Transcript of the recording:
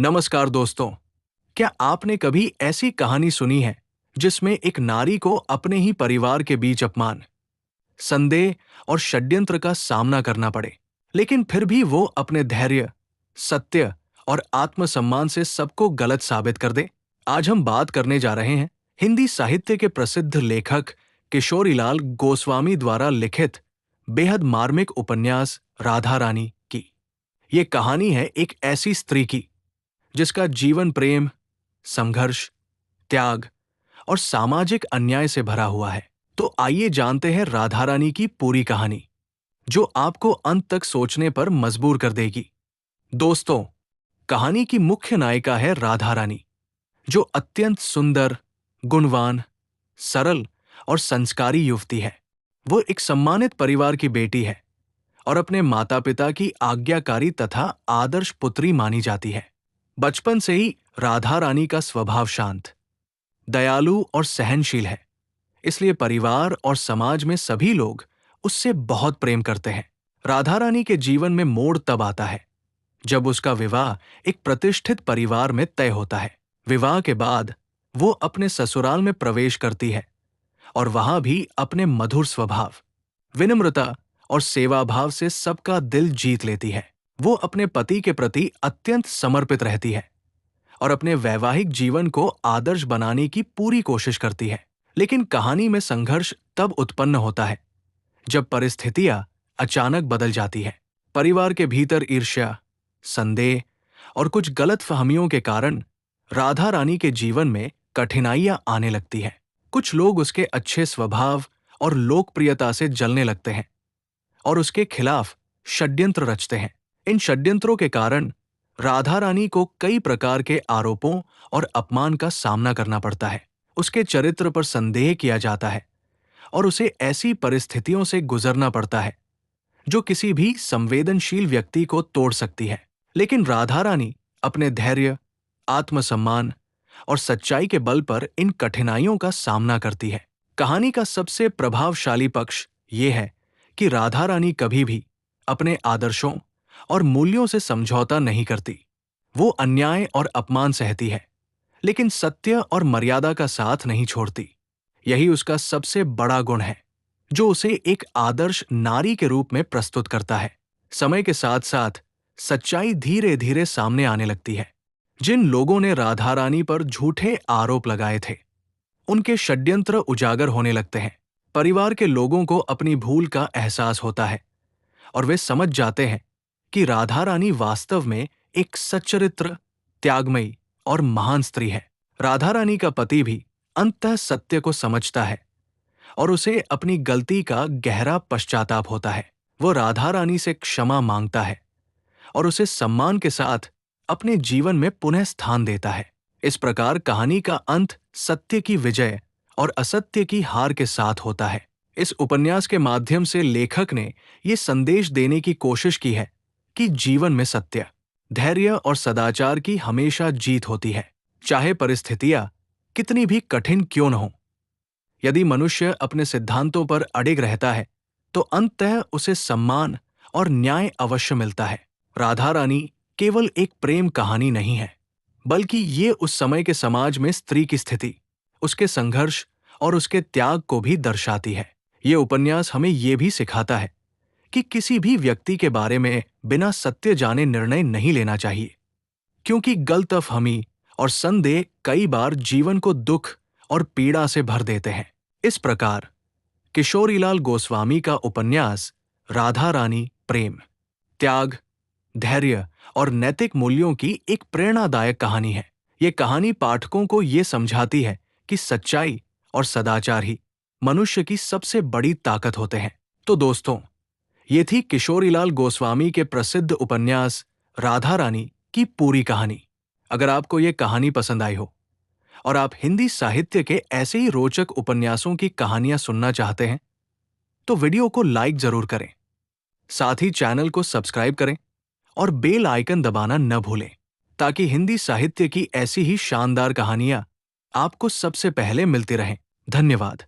नमस्कार दोस्तों। क्या आपने कभी ऐसी कहानी सुनी है जिसमें एक नारी को अपने ही परिवार के बीच अपमान, संदेह और षड्यंत्र का सामना करना पड़े, लेकिन फिर भी वो अपने धैर्य, सत्य और आत्मसम्मान से सबको गलत साबित कर दे? आज हम बात करने जा रहे हैं हिंदी साहित्य के प्रसिद्ध लेखक किशोरीलाल गोस्वामी द्वारा लिखित बेहद मार्मिक उपन्यास राधा रानी की। ये कहानी है एक ऐसी स्त्री की जिसका जीवन प्रेम, संघर्ष, त्याग और सामाजिक अन्याय से भरा हुआ है। तो आइए जानते हैं राधा रानी की पूरी कहानी, जो आपको अंत तक सोचने पर मजबूर कर देगी। दोस्तों, कहानी की मुख्य नायिका है राधा रानी, जो अत्यंत सुंदर, गुणवान, सरल और संस्कारी युवती है। वो एक सम्मानित परिवार की बेटी है और अपने माता-पिता की आज्ञाकारी तथा आदर्श पुत्री मानी जाती है। बचपन से ही राधा रानी का स्वभाव शांत, दयालु और सहनशील है, इसलिए परिवार और समाज में सभी लोग उससे बहुत प्रेम करते हैं। राधा रानी के जीवन में मोड़ तब आता है जब उसका विवाह एक प्रतिष्ठित परिवार में तय होता है। विवाह के बाद वो अपने ससुराल में प्रवेश करती है और वहां भी अपने मधुर स्वभाव, विनम्रता और सेवाभाव से सबका दिल जीत लेती है। वो अपने पति के प्रति अत्यंत समर्पित रहती है और अपने वैवाहिक जीवन को आदर्श बनाने की पूरी कोशिश करती है। लेकिन कहानी में संघर्ष तब उत्पन्न होता है जब परिस्थितियां अचानक बदल जाती है। परिवार के भीतर ईर्ष्या, संदेह और कुछ गलतफहमियों के कारण राधा रानी के जीवन में कठिनाइयां आने लगती हैं। कुछ लोग उसके अच्छे स्वभाव और लोकप्रियता से जलने लगते हैं और उसके खिलाफ षड्यंत्र रचते हैं। इन षड्यंत्रों के कारण राधा रानी को कई प्रकार के आरोपों और अपमान का सामना करना पड़ता है। उसके चरित्र पर संदेह किया जाता है और उसे ऐसी परिस्थितियों से गुजरना पड़ता है जो किसी भी संवेदनशील व्यक्ति को तोड़ सकती है। लेकिन राधा रानी अपने धैर्य, आत्मसम्मान और सच्चाई के बल पर इन कठिनाइयों का सामना करती है। कहानी का सबसे प्रभावशाली पक्ष ये है कि राधा रानी कभी भी अपने आदर्शों और मूल्यों से समझौता नहीं करती। वो अन्याय और अपमान सहती है, लेकिन सत्य और मर्यादा का साथ नहीं छोड़ती। यही उसका सबसे बड़ा गुण है, जो उसे एक आदर्श नारी के रूप में प्रस्तुत करता है। समय के साथ साथ सच्चाई धीरे धीरे सामने आने लगती है। जिन लोगों ने राधा रानी पर झूठे आरोप लगाए थे, उनके षड्यंत्र उजागर होने लगते हैं। परिवार के लोगों को अपनी भूल का एहसास होता है और वे समझ जाते हैं कि राधा रानी वास्तव में एक सच्चरित्र, त्यागमयी और महान स्त्री है। राधा रानी का पति भी अंततः सत्य को समझता है और उसे अपनी गलती का गहरा पश्चाताप होता है। वो राधा रानी से क्षमा मांगता है और उसे सम्मान के साथ अपने जीवन में पुनः स्थान देता है। इस प्रकार कहानी का अंत सत्य की विजय और असत्य की हार के साथ होता है। इस उपन्यास के माध्यम से लेखक ने ये संदेश देने की कोशिश की है कि जीवन में सत्य, धैर्य और सदाचार की हमेशा जीत होती है, चाहे परिस्थितियां कितनी भी कठिन क्यों न हो। यदि मनुष्य अपने सिद्धांतों पर अडिग रहता है, तो अंततः उसे सम्मान और न्याय अवश्य मिलता है। राधा रानी केवल एक प्रेम कहानी नहीं है, बल्कि ये उस समय के समाज में स्त्री की स्थिति, उसके संघर्ष और उसके त्याग को भी दर्शाती है। ये उपन्यास हमें ये भी सिखाता है कि किसी भी व्यक्ति के बारे में बिना सत्य जाने निर्णय नहीं लेना चाहिए, क्योंकि गलतफहमी और संदेह कई बार जीवन को दुख और पीड़ा से भर देते हैं। इस प्रकार किशोरीलाल गोस्वामी का उपन्यास राधा रानी प्रेम, त्याग, धैर्य और नैतिक मूल्यों की एक प्रेरणादायक कहानी है। ये कहानी पाठकों को ये समझाती है कि सच्चाई और सदाचार ही मनुष्य की सबसे बड़ी ताकत होते हैं। तो दोस्तों, ये थी किशोरीलाल गोस्वामी के प्रसिद्ध उपन्यास राधा रानी की पूरी कहानी। अगर आपको ये कहानी पसंद आई हो और आप हिंदी साहित्य के ऐसे ही रोचक उपन्यासों की कहानियां सुनना चाहते हैं, तो वीडियो को लाइक जरूर करें, साथ ही चैनल को सब्सक्राइब करें और बेल आइकन दबाना न भूलें, ताकि हिंदी साहित्य की ऐसी ही शानदार कहानियां आपको सबसे पहले मिलती रहें। धन्यवाद।